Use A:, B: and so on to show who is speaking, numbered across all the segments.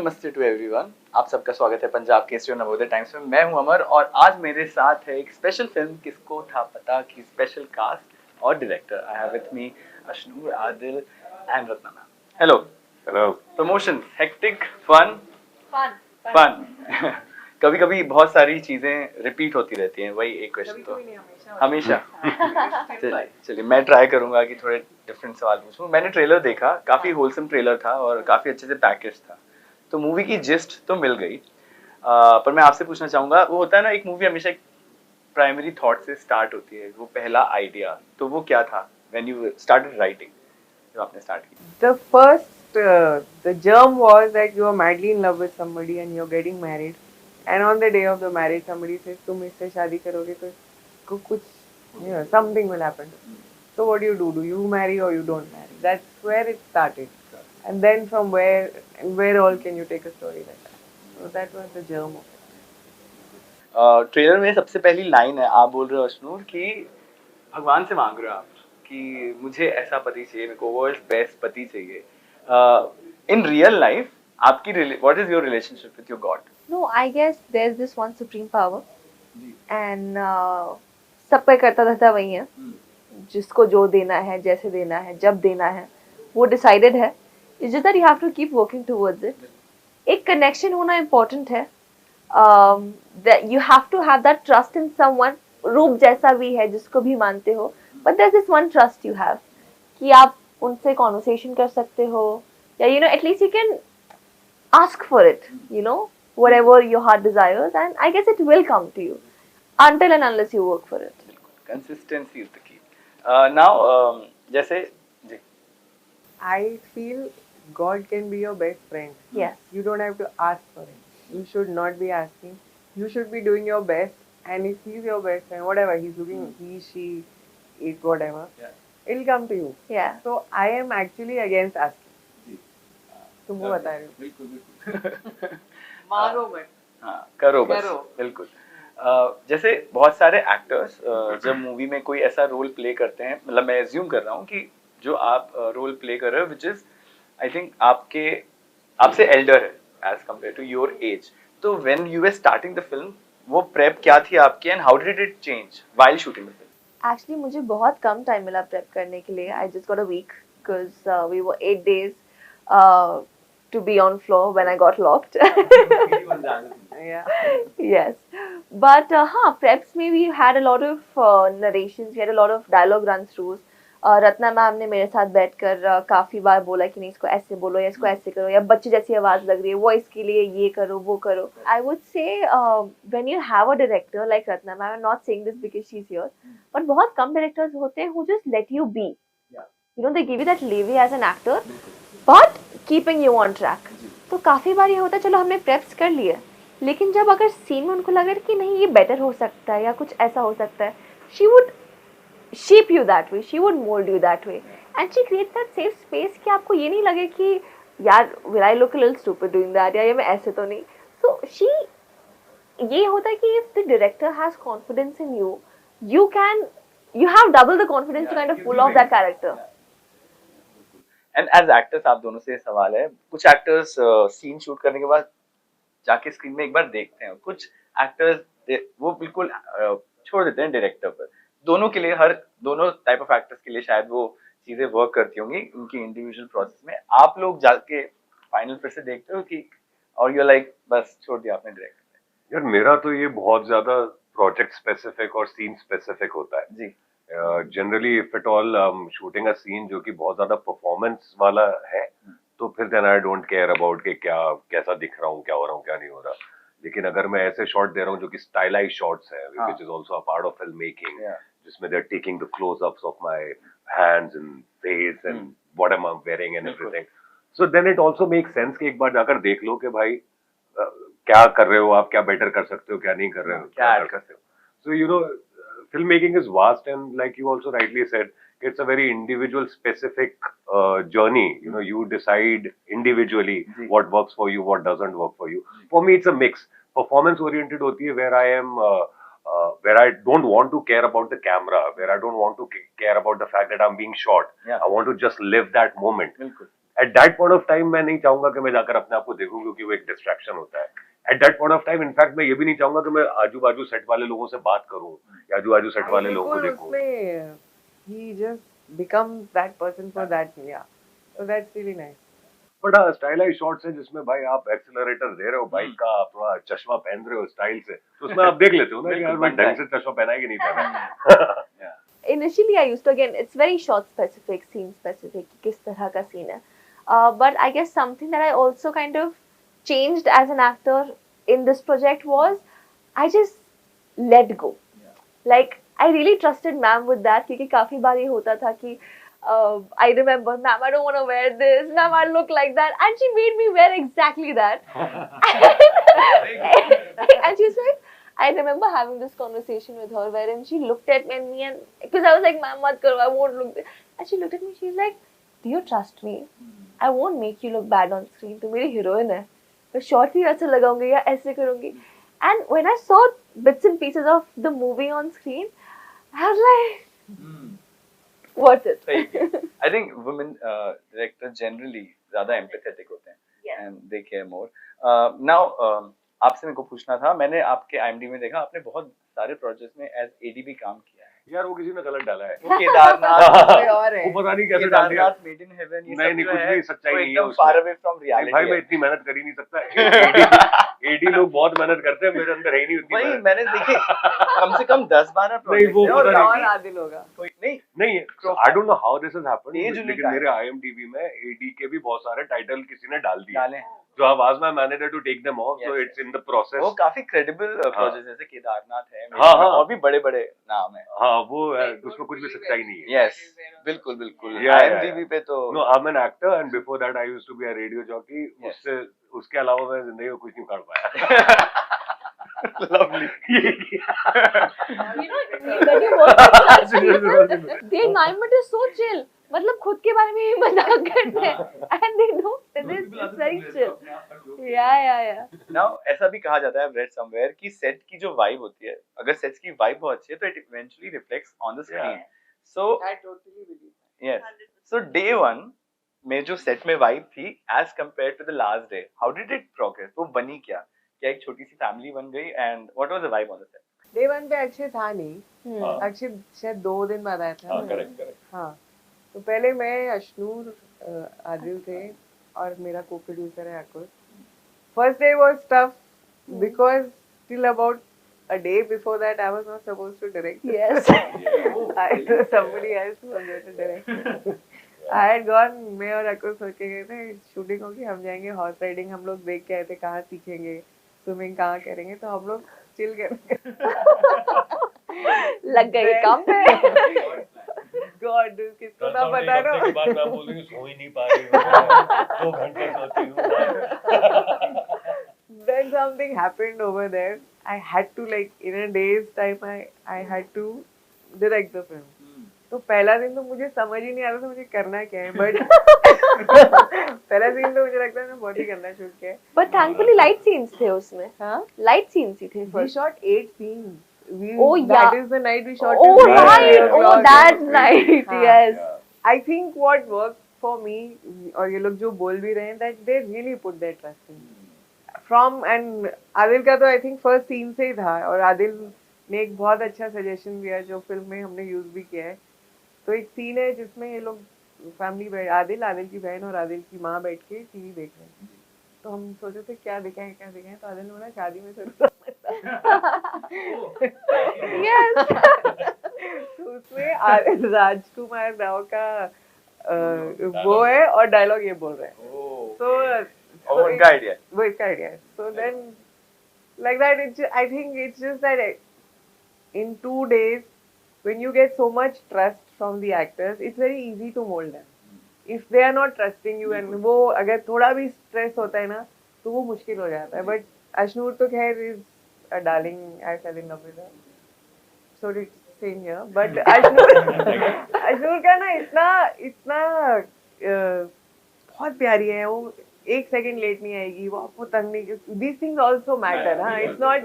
A: नमस्ते to everyone. आप सबका स्वागत है पंजाब केसरी और नवोदय टाइम्स में। मैं हूं अमर और आज मेरे साथ है एक स्पेशल फिल्म किसको था पता की स्पेशल कास्ट और director. I have with me Ashnoor, Adil and Ratna ma'am. Hello.
B: Hello.
A: Promotion hectic fun fun कभी कभी बहुत सारी चीजें रिपीट होती रहती हैं, वही एक क्वेश्चन तो हमेशा चलिए मैं ट्राई करूंगा कि थोड़े डिफरेंट सवाल पूछूं। मैंने ट्रेलर देखा, काफी होलसम ट्रेलर था और काफी अच्छे से पैकेज था, तो मूवी की जिस्ट तो मिल गई। पर मैं आपसे पूछना चाहूंगा, वो होता है ना एक मूवी हमेशा एक प्राइमरी थॉट से स्टार्ट होती है, वो पहला आइडिया, तो वो क्या था व्हेन यू स्टार्टेड राइटिंग, जब आपने स्टार्ट की?
C: The germ was that you are madly in love with somebody and you're getting married, and on the day of the marriage somebody says तुम इससे शादी करोगे तो कुछ something will happen. So what do? Do you marry or you don't marry? That's where it started. And then from where all can you take a story like that? So that was the germ of it.
A: Trailer में सबसे पहली line है, आप बोल रहे हो अशनूर कि भगवान से मांग रहे हो आप कि मुझे ऐसा पति चाहिए, मेरे को वर्ल्ड बेस्ट पति चाहिए। इन रियल लाइफ आपकी what is your relationship with your God?
D: No, I guess there's this one supreme power, and सब पे करता रहता वही है, जिसको जो देना है, जैसे देना है, जब देना है, वो डिसाइडेड है। It's just that you have to keep working towards it. एक कनेक्शन होना इम्पोर्टेंट है। That you have to have that trust in someone, रूप जैसा भी है, जिसको भी मानते हो, but there's this one trust you have कि आप उनसे कॉन्वर्सेशन कर सकते हो, या at least you can ask for it, whatever your heart desires, and I guess it will come to you until and unless you work for it.
A: Consistency is the key. Now जैसे जी,
C: I feel God can be your best friend.
D: Yes.
C: You don't have to ask for it. You should not be asking. You should be doing your best. And if he's your best friend, whatever he's looking, he, she, it, whatever, it'll come to you.
D: Yeah.
C: So I am actually against asking. तुमको बता रही हूँ.
A: बिल्कुल
C: मारो मत.
A: हाँ, करो बस. बिल्कुल. जैसे बहुत सारे एक्टर्स जब मूवी में कोई ऐसा रोल प्ले करते हैं, मतलब मैं एज्यूम कर रहा हूँ कि जो आप रोल प्ले कर रहे हो विच इज आई थिंक आपसे एल्डर है age compare to your age, तो when you were starting the film वो प्रेप क्या थी आपकी and how did it change while shooting the film?
D: Actually, मुझे बहुत कम टाइम मिला प्रेप करने के लिए. I just got a week because we were 8 days to be on floor when I got locked.
C: Yeah.
D: Yes, but preps में we had a lot of narrations, we had a lot of dialogue run throughs. Ratna ma'am ने मेरे साथ बैठकर काफी बार बोला कि नहीं इसको ऐसे बोलो या इसको ऐसे करो, या बच्चे जैसी आवाज लग रही है वो इसके लिए ये करो वो करो. I would say when you have a director like Ratna ma'am, I'm not saying this because she's here, but बहुत कम directors होते हैं who just let you be. They give you that leeway as an actor, but keeping you on track. तो काफी बार ये होता है चलो हमने प्रेप्स कर लिए, लेकिन जब अगर सीन में उनको लगे कि नहीं ये बेटर हो सकता है या कुछ ऐसा हो सकता है, she would shape you that way, she would mold you that way, and she creates that safe space कि आपको ये नहीं लगे कि यार will I look a little stupid doing that, या ये मैं ऐसे तो नहीं. So ये होता है कि if the director has confidence in you, you have double the confidence to kind of pull off that character.
A: And as actors आप दोनों से सवाल है, कुछ एक्टर्स सीन शूट करने के बाद जाके स्क्रीन में एक बार देखते हैं, कुछ एक्टर्स वो बिल्कुल छोड़ देते हैं डायरेक्टर पर. दोनों के लिए, हर दोनों टाइप ऑफ एक्टर्स के लिए शायद वो चीजें वर्क करती होंगी उनकी इंडिविजुअल प्रोसेस में. आप लोग जाके फाइनल फिर से देखते हो कि और यू लाइक बस छोड़ दिया आपने डायरेक्टर?
B: यार मेरा तो ये बहुत ज्यादा प्रोजेक्ट स्पेसिफिक और सीन स्पेसिफिक होता है
A: जी.
B: Generally if at all shooting a scene जो कि बहुत ज्यादा परफॉर्मेंस वाला है, तो फिर then I don't care about कि क्या कैसा दिख रहा हूँ, क्या हो रहा हूँ, क्या नहीं हो रहा. लेकिन अगर मैं ऐसे शॉट दे रहा हूँ जो कि स्टाइलाइज शॉट्स है, which is also a part of film making, जिसमें they are taking the close-ups of my hands and face and what am I wearing and everything, so then it also make sense कि एक बार जाकर देख लो कि भाई क्या कर रहे हो आप, क्या बेटर कर सकते हो, क्या नहीं कर रहे हो, क्या कर सकते हो. सो filmmaking is vast, and like you also rightly said, it's a very individual specific journey. You decide individually what works for you, what doesn't work for you. For me it's a mix. Performance oriented hoti hai where I am where I don't want to care about the camera, where I don't want to care about the fact that I'm being shot. I want to just live that moment. At that point of time मैं नहीं चाहूंगा कि मैं जाकर अपने आप को देखूं, क्योंकि वो एक डिस्ट्रैक्शन होता है। At that point of time in fact मैं ये भी नहीं चाहूंगा कि मैं आजू बाजू सेट वाले लोगों से बात करूं या आजू बाजू सेट वाले लोगों को देखूं।
C: उसमें he just becomes that person for that, yeah. So that's really nice.
B: But हाँ, स्टाइलाइज शॉट्स है जिसमें भाई आप एक्सेलरेटर दे रहे हो बाइक का, अपना चश्मा पहन रहे हो स्टाइल से, तो उसमें आप देख लेते हो ना कि यार भाई ढंग से चश्मा पहना है कि नहीं पहना।
D: Initially I used to, again it's very short specific, scene specific कि किस तरह का scene है, but I guess something that I also kind of changed as an actor in this project was I just let go. Like I really trusted ma'am with that, क्योंकि काफी बार ये होता था कि I remember, ma'am, I don't want to wear this, ma'am, I look like that, and she made me wear exactly that. And she's like, I remember having this conversation with her wherein she looked at me and because I was like, ma'am, mat karo, I won't look this. And she looked at me, she's like, do you trust me? I won't make you look bad on screen. Tu meri heroine hai. मैं short ही ऐसे लगाऊंगी या ऐसे करूंगी. And when I saw bits and pieces of the movie on screen, I was like, worth it.
A: I think women directors generally ज़्यादा empathetic होते हैं, and they care more. Now आपसे मेरे को पूछना था, मैंने आपके IMDb में देखा आपने बहुत सारे प्रोजेक्ट्स में एज AD भी काम किया है।
B: यार वो किसी ने गलत डाला है।
A: वो केदारनाथ
C: और है।
B: वो पता नहीं कैसे डाल दिया।
A: केदारनाथ, मेड इन हेवन, ये
B: नहीं,
A: सब जो
B: कुछ
A: है,
B: भी सच्चाई
A: वो
B: नहीं है
A: एकदम
B: उसमें।
A: far away from reality
B: भाई मैं
A: है।
B: इतनी मेहनत कर ही नहीं सकता। एडी लोग बहुत मेहनत करते हैं, मेरे अंदर है ही नहीं उतनी
A: वही
B: मेहनत।
A: मैंने देखे कम से कम 10-12
B: नहीं, वो
A: प्रोजेक्ट्स
B: पता
C: और
B: नहीं।
C: आदिल होगा।
A: कोई नहीं
B: नहीं, I don't know how this has happened,
A: Age
B: लेकिन
A: उनका
B: मेरे IMDb में एडी के भी बहुत सारे टाइटल किसी ने डाल दिए।
A: डाले हैं।
B: So I was my manager to take them off, so
A: Yes,
B: it's in the process.
A: वो काफी क्रेडिबल प्रोजेक्ट जैसे केदारनाथ है,
B: हाँ, हाँ।
A: और भी बड़े-बड़े नाम है।
B: हाँ, वो उसमें कुछ भी सच्चाई नहीं है।
A: यस, बिल्कुल बिल्कुल।
B: Yeah,
A: IMDb पे तो
B: No, I'm an actor and before that I used to be a radio jockey.
A: Yes.
B: उसके अलावा मैं जिंदगी में कुछ नहीं कर पाया।
A: Lovely.
D: You know, when you work with such people, their environment is so chill. मतलब खुद के बारे में ही मजाक करते हैं and they know that it's very chill. Yeah.
A: Now ऐसा भी कहा जाता है, I've read somewhere कि सेट की जो वाइब होती है, अगर सेट्स की वाइब बहुत अच्छी है तो it eventually reflects on the screen. So
C: I totally believe that.
A: yes, so day one में जो सेट में वाइब थी as compared to the last day, how did it progress? वो बनी क्या? क्या एक छोटी सी फैमिली बन गई and what was the vibe on the set?
C: Day one पे अक्षय था नहीं। अक्षय शायद 2 दिन बाद आया था।
A: करेक्ट।
C: हाँ, तो पहले मैं, अशनूर, आदिल थे और मेरा को प्रोड्यूसर है आकुश। First day was tough because till about a day before that I was not supposed to direct.
D: Yes.
C: Somebody else was there to direct. I had gone, मैं और आकुश सोच के गए थे शूटिंग होगी, हम जाएंगे हॉर्स राइडिंग, हम लोग देख के आए थे कहाँ सीखेंगे, स्विमिंग कहाँ करेंगे, तो हम लोग चिल करेंगे।
D: लग गए काम पे।
C: गॉड किसको ना पता ना।
B: के बाद मैं बोलूंगी सो ही नहीं पा रही हूँ, 2 घंटे सोती हूँ।
C: Then something happened over there. I had to, like, in a day's time I had to direct the film. तो पहला दिन तो मुझे समझ ही नहीं आ रहा था मुझे करना क्या है, बट पहला दिन तो मुझे लगता है मैं बहुत ही गंदा शूट किया है।
D: But thankfully light scenes थे उसमें।
C: हाँ?
D: Light scenes ही थे
C: We
D: first.
C: shot 8 scenes.
D: Oh,
C: That
D: yeah.
C: is the night we shot.
D: Oh
C: till
D: right,
C: 9
D: oh
C: o'clock.
D: that night,
C: हाँ.
D: yes.
C: I think what worked for me, और ये लोग जो बोल भी रहे हैं, that they really put their trust in me. From and Adil का तो I think first scene से ही था, और आदिल ने एक बहुत अच्छा सजेशन दिया जो फिल्म में हमने यूज भी किया है। तो एक सीन है जिसमें ये लोग फैमिली, आदिल की बहन और आदिल की माँ बैठ के टीवी देख रहे हैं। तो हम सोचे थे क्या दिखाएं, तो आदिल ने बोला शादी में जरूर
D: Yes.
C: तो उसमें राजकुमार राव का वो है और डायलॉग ये बोल रहे हैं। तो
A: उनका आइडिया है।
C: वो इसका आइडिया है। So then like that I think it's just that in 2 days when you get so much trust from the actors, it's very easy to mold them. If they are not trusting you and वो अगर थोड़ा भी stress होता है ना तो वो मुश्किल हो जाता है। But अशनूर तो खैर is a darling, I fell in love with her. So it's same here. But Ashnoor का ना इतना बहुत प्यारी है वो, 1 सेकंड लेट नहीं आएगी, वो आपको तंग नहीं। These things also matter. हाँ, it's not.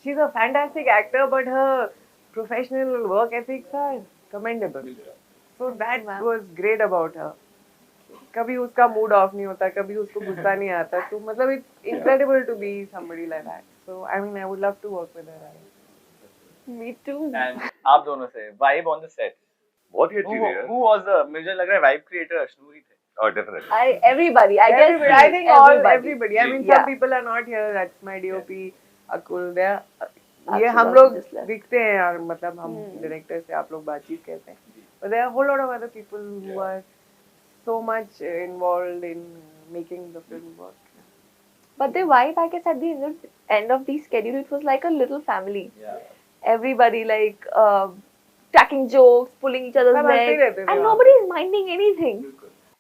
C: She's a fantastic actor, but her professional work ethics are commendable. So that was great about her. कभी उसका मूड ऑफ नहीं होता, कभी उसको गुस्सा नहीं आता, तो मतलब it's incredible to be somebody like that. So I mean I would love to work with her.
D: Me too.
A: And आप दोनों से वाइब ऑन द सेट,
B: बहुत ही अच्छी थी यार.
A: हु वाज द, मुझे लग रहा है वाइब क्रिएटर अश्नूर ही थे.
B: Oh, definitely.
D: Everybody. I guess
C: Everybody, I think everybody. I mean,
D: Yeah.
C: some people are not here. That's my DOP, Akul. There, ये
D: Akul
C: हम
D: also
C: लोग
D: just left.
C: दिखते हैं यार, मतलब हम डायरेक्टर से आप लोग बातचीत करते हैं. But there are a whole lot of other people who are so much involved in making the film work.
D: But the vibe, I guess, at the end of the schedule, it was like a little family.
A: Yeah.
D: Everybody like cracking jokes, pulling each other's
C: सब हंसते
D: legs,
C: रहते थे
D: and
C: वहाँ
D: nobody is minding anything.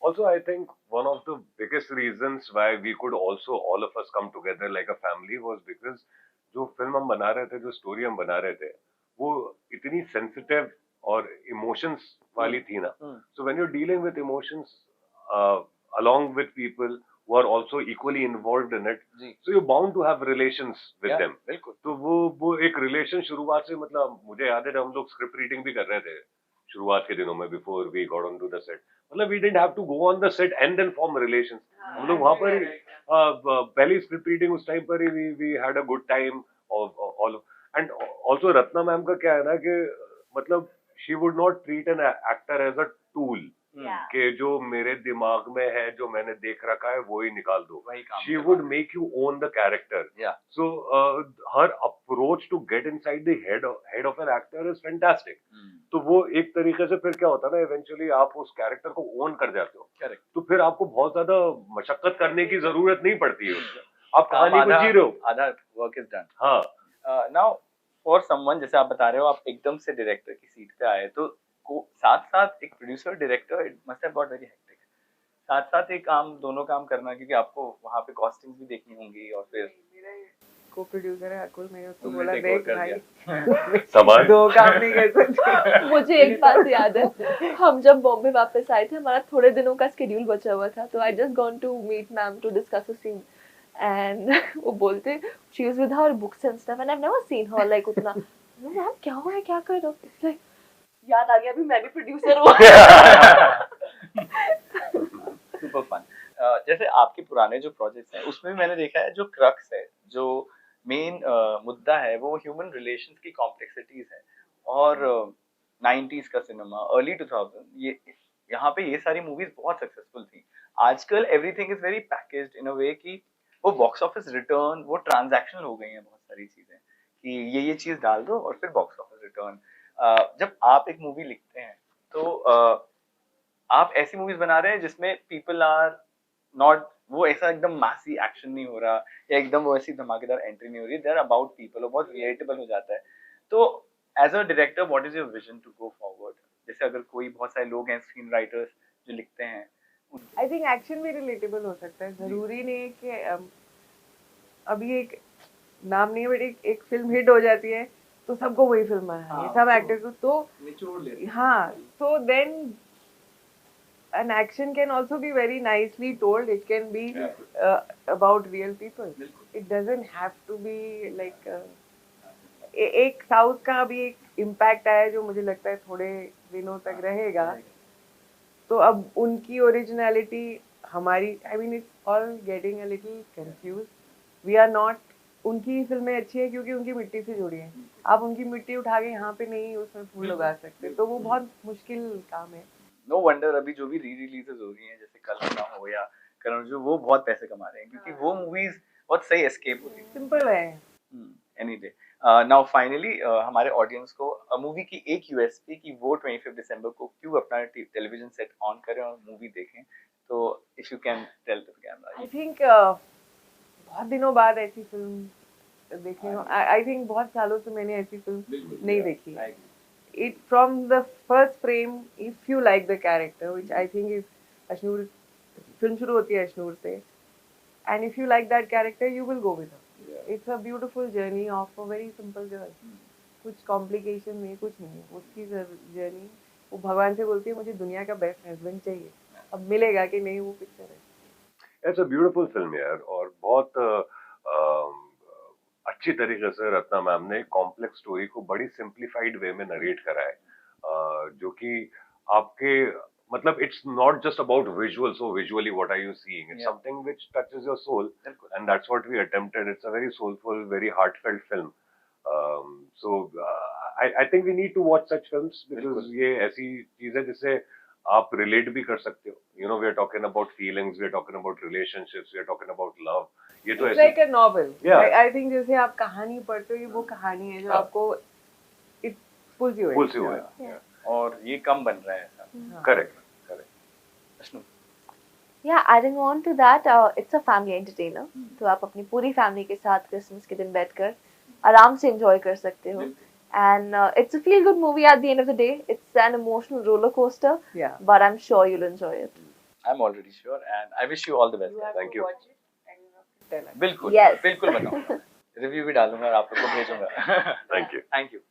B: Also, I think one of the biggest reasons why we could also all of us come together like a family was because जो film हम बना रहे थे, जो स्टोरी हम बना रहे थे, वो इतनी सेंसिटिव और इमोशंस वाली थी ना. So when you're dealing with emotions along with people who are also equally involved in it, so you're bound to have relations with them.
A: बिल्कुल.
B: तो वो एक रिलेशन शुरुआत से, मतलब मुझे याद है जब हम लोग स्क्रिप्ट रीडिंग भी कर रहे थे शुरुआत के दिनों में, before we got on to the set, मतलब we didn't have to go on the set and then form relations. हम लोग वहां पर ही पहली स्क्रिप्ट रीडिंग उस टाइम पर ही we had a good time all. And also Ratna ma'am का क्या है ना कि मतलब she would not treat an actor as a tool कि जो मेरे दिमाग में है, जो मैंने देख रखा है वो ही निकाल दो. She would make you own the character. So her approach to get inside the head of an actor is fantastic. तो वो एक तरीके से फिर क्या होता है ना, इवेंचुअली आप उस कैरेक्टर को ओन कर जाते हो.
A: Correct.
B: तो फिर आपको बहुत ज्यादा मशक्कत करने की जरूरत नहीं पड़ती है. आप कहानी को जी रहे हो.
A: आधा वर्क इज डन.
B: हाँ.
A: नाउ फॉर समवन, जैसे आप बता रहे हो, आप एकदम से डायरेक्टर की सीट पे आए, तो साथ साथ एक producer director, it must have got very hectic. साथ साथ एक काम, दोनों काम करना, क्योंकि आपको वहाँ पे कॉस्टिंग्स भी देखनी होंगी, और फिर
C: को प्रोड्यूसर है अकुल, मैंने उसको
A: उन्होंने
C: बोला
A: take
C: देख
A: over कर
C: भाई
B: सवाल.
C: दो काम नहीं कर सकते.
D: मुझे एक बात याद है, हम जब बॉम्बे वापस आए थे, हमारा थोड़े दिनों का स्केड्यूल बचा हुआ था, तो I just gone to meet ma'am to discuss a scene, and वो बोलते she is with her books and stuff, and I have never seen her like उतना. मैम क्या हुआ है, क्या कर रहे हो? लाइक याद आ गया, अभी मैं भी प्रोड्यूसर हूँ.
A: Super fun. जैसे आपके पुराने जो प्रोजेक्ट्स हैं, उसमें भी मैंने देखा है, जो क्रक्स है, जो मेन मुद्दा है, वो ह्यूमन रिलेशंस की कॉम्प्लेक्सिटीज है. और 90s का सिनेमा, अर्ली 2000, ये यहाँ पे ये सारी मूवीज बहुत सक्सेसफुल थी. आजकल एवरीथिंग इज वेरी पैकेज्ड इन अ वे कि वो बॉक्स ऑफिस रिटर्न, वो ट्रांजैक्शनल हो गई हैं बहुत सारी चीजें, कि ये चीज डाल दो और फिर बॉक्स ऑफिस रिटर्न. जब आप एक मूवी लिखते हैं, तो आप ऐसी मूवीज बना रहे हैं जिसमें पीपल आर नॉट, वो ऐसा एकदम मासी एक्शन नहीं हो रहा, या एकदम वो ऐसी धमाकेदार एंट्री नहीं हो रही, दे आर अबाउट पीपल, वो बहुत रिलेटेबल हो जाता है. तो as a director, what is your vision to go forward? जैसे अगर कोई, बहुत सारे लोग हैं स्क्रीन राइटर्स जो लिखते हैं,
C: आई थिंक एक्शन भी रिलेटेबल हो सकता है. जरूरी नहीं है कि अभी एक नाम नहीं है, बट एक फिल्म हिट हो जाती है तो सबको वही फिल्म बनानी है, सब एक्टर्स को, तो
A: निचोड़ लेते हैं.
C: हाँ, so then an action can also be very nicely told. It can be about real people. It doesn't have to be like एक साउथ का अभी एक इम्पैक्ट आया जो मुझे लगता है थोड़े दिनों तक रहेगा. तो अब उनकी ओरिजिनलिटी हमारी, I mean it's all getting a little confuse. We are not, उनकी फिल्में अच्छी है क्योंकि उनकी मिट्टी से जुड़ी हैं. आप उनकी मिट्टी उठा के यहाँ पे नहीं उसमें फूल उगा सकते, तो वो बहुत मुश्किल काम है.
A: नो वंडर अभी जो भी री रिलीजेस हो रही हैं, जैसे कल हो ना हो या करण जो, वो बहुत पैसे कमा रहे हैं, क्योंकि वो मूवीज बहुत सही एस्केप होती हैं.
C: सिंपल है.
A: Any day. नाउ फाइनली हमारे ऑडियंस को मूवी की एक यूएसपी कि वो 25 दिसंबर को क्यों अपना टेलीविजन सेट ऑन करें और मूवी देखें, तो if you can tell the camera.
C: I think बहुत दिनों बाद ऐसी फिल्म देखी हूँ. आई थिंक बहुत सालों से मैंने ऐसी फिल्म नहीं देखी. It from the first frame, if you like the character, which I think is Ashnur, film शुरू होती है अशनूर से, and if you like that character, you will go with her. It's a beautiful journey of a very simple girl. कुछ complication नहीं, कुछ नहीं. उसकी journey, वो भगवान से बोलती है मुझे दुनिया का बेस्ट हस्बैंड चाहिए. अब मिलेगा कि नहीं, वो पिक्चर है.
B: It's a beautiful film यार, और बहुत अच्छी तरीके से रत्ना मैम ने कॉम्प्लेक्स स्टोरी को बड़ी सिंप्लीफाइड वे में नरेट करा है, जो कि आपके मतलब it's not just about visual, so visually what are you seeing? It's
A: Yeah.
B: something which touches your soul,
A: बिल्कुल.
B: and that's what we attempted. It's a very soulful, very heartfelt film. So I think we need to watch such films because
A: बिल्कुल.
B: ये ऐसी चीज है जिससे आप relate भी कर सकते हो. You know, we are talking about feelings, we are talking about relationships, we are talking about love. ये तो
C: It's
B: ऐसी
C: like a novel.
B: Yeah.
C: I think जैसे आप कहानी पढ़ते हो, ये वो कहानी है जो
B: हाँ.
C: आपको it pulls you in.
B: pulls you in.
A: Yeah. और ये कम बन रहा है ऐसा.
C: हाँ.
B: Correct.
A: Vishnu.
D: Yeah, adding on to that, it's a family entertainer. तो आप अपनी पूरी फैमिली के साथ क्रिसमस के दिन बैठकर आराम से enjoy कर सकते हो. And it's a feel-good movie at the end of the day. It's an emotional roller coaster,
C: Yeah.
D: but I'm sure you'll enjoy it.
A: I'm already sure and I wish you all the best.
C: You have
B: Thank
C: to
B: you.
C: watch it and you have to tell us.
A: बिल्कुल.
D: Yes.
A: बिल्कुल बताऊंगा. Review भी डालूंगा और आप लोग को भेजूंगा.
B: Thank you.
A: Thank you.